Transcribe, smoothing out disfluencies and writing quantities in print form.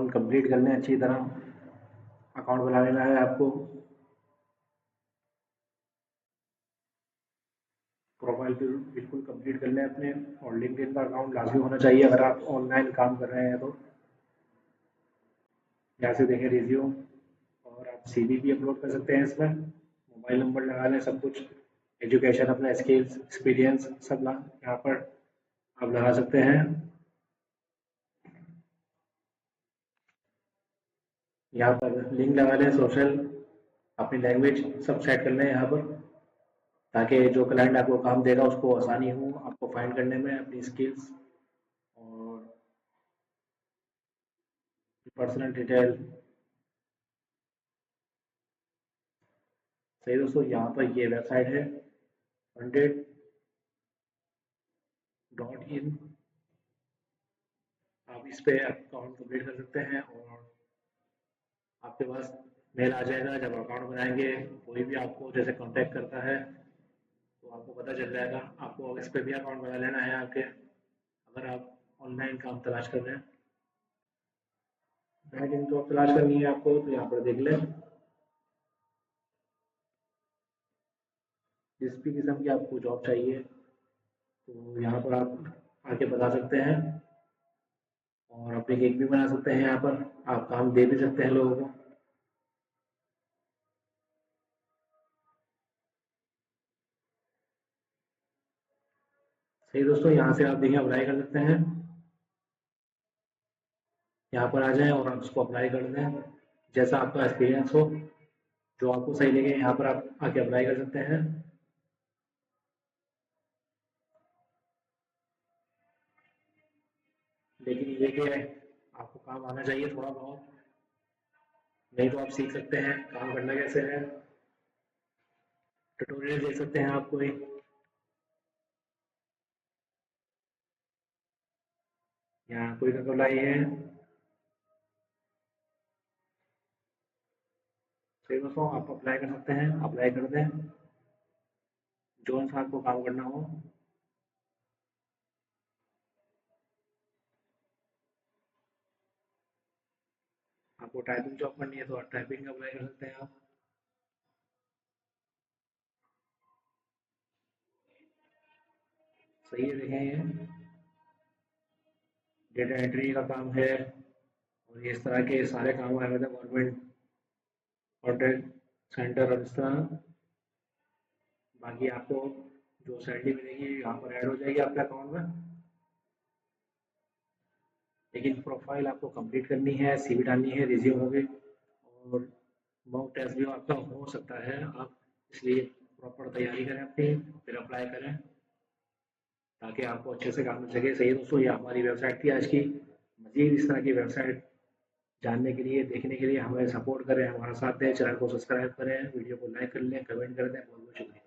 Account complete कर लें अच्छी तरह। अकाउंट बना लेना है आपको, प्रोफाइल बिल्कुल कंप्लीट कर लें अपने, और लिंक्डइन का अकाउंट लाजमी होना चाहिए अगर आप ऑनलाइन काम कर रहे हैं तो। यहाँ से देखें रिज्यूम, और आप सीवी भी अपलोड कर सकते हैं इसमें, मोबाइल नंबर लगा लें, सब कुछ, एजुकेशन, अपना स्किल्स, एक्सपीरियंस सब यहाँ पर आप लगा सकते हैं। यहाँ पर लिंक लगा लें, सोशल, अपनी लैंग्वेज सब सेट कर लें यहाँ पर, ताकि जो क्लाइंट आपको काम देगा उसको आसानी हो आपको फाइंड करने में, अपनी स्किल्स और पर्सनल डिटेल। सही दोस्तों, यहाँ पर ये वेबसाइट है funded.in, आप इस पे अकाउंट कंप्लीट कर सकते हैं और आपके पास मेल आ जाएगा। जब अकाउंट बनाएंगे, कोई भी आपको जैसे कांटेक्ट करता है तो आपको पता चल जाएगा। आपको इस पे भी अकाउंट बना लेना है आके, अगर आप ऑनलाइन काम तलाश कर रहे हैं। बैकएंड जॉब तलाश करनी है आपको तो यहाँ पर देख लें, जिस भी किस्म की आपको जॉब चाहिए तो यहाँ पर आप आके बता सकते हैं, और अपनी गिग भी बना सकते हैं। यहाँ पर आप काम दे भी सकते हैं लोगों को। सही दोस्तों, यहाँ से आप देखिए अप्लाई कर सकते हैं, यहाँ पर आ जाएं और आप उसको अप्लाई कर दें, जैसा आपका एक्सपीरियंस हो, जो आपको सही लगे यहाँ पर आप आके अप्लाई कर सकते हैं। लेकिन ये कि आपको काम आना चाहिए थोड़ा बहुत, नहीं तो आप सीख सकते हैं काम करना कैसे है, ट्यूटोरियल देख सकते हैं आप कोई। यहाँ कोई ना अप्लाई है। सही दोस्तों, आप अप्लाई कर सकते हैं, अप्लाई कर दें जो सा आपको काम करना हो। आपको टाइपिंग जॉब करनी है तो आप टाइपिंग अप्लाई कर सकते हैं आप। सही है, देखें ये डेटा एंट्री का काम है, और इस तरह के सारे काम आए हुए थे गवर्नमेंट कॉन्टैक्ट सेंटर और इस तरह। बाकी आपको जो सैलरी मिलेगी यहाँ पर ऐड हो जाएगी आपके अकाउंट में। लेकिन प्रोफाइल आपको कंप्लीट करनी है, सीवी डालनी है, रिज्यूम होगी, और मॉक टेस्ट भी आपका हो सकता है। आप इसलिए प्रॉपर तैयारी करें अपनी, फिर अप्लाई करें ताकि आपको अच्छे से काम मिल सके। सही है दोस्तों, ये हमारी वेबसाइट थी आज की। मज़ीद इस तरह की वेबसाइट जानने के लिए, देखने के लिए हमें सपोर्ट करें, हमारा साथ दें, चैनल को सब्सक्राइब करें, वीडियो को लाइक कर लें, कमेंट कर दें। बहुत बहुत शुक्रिया।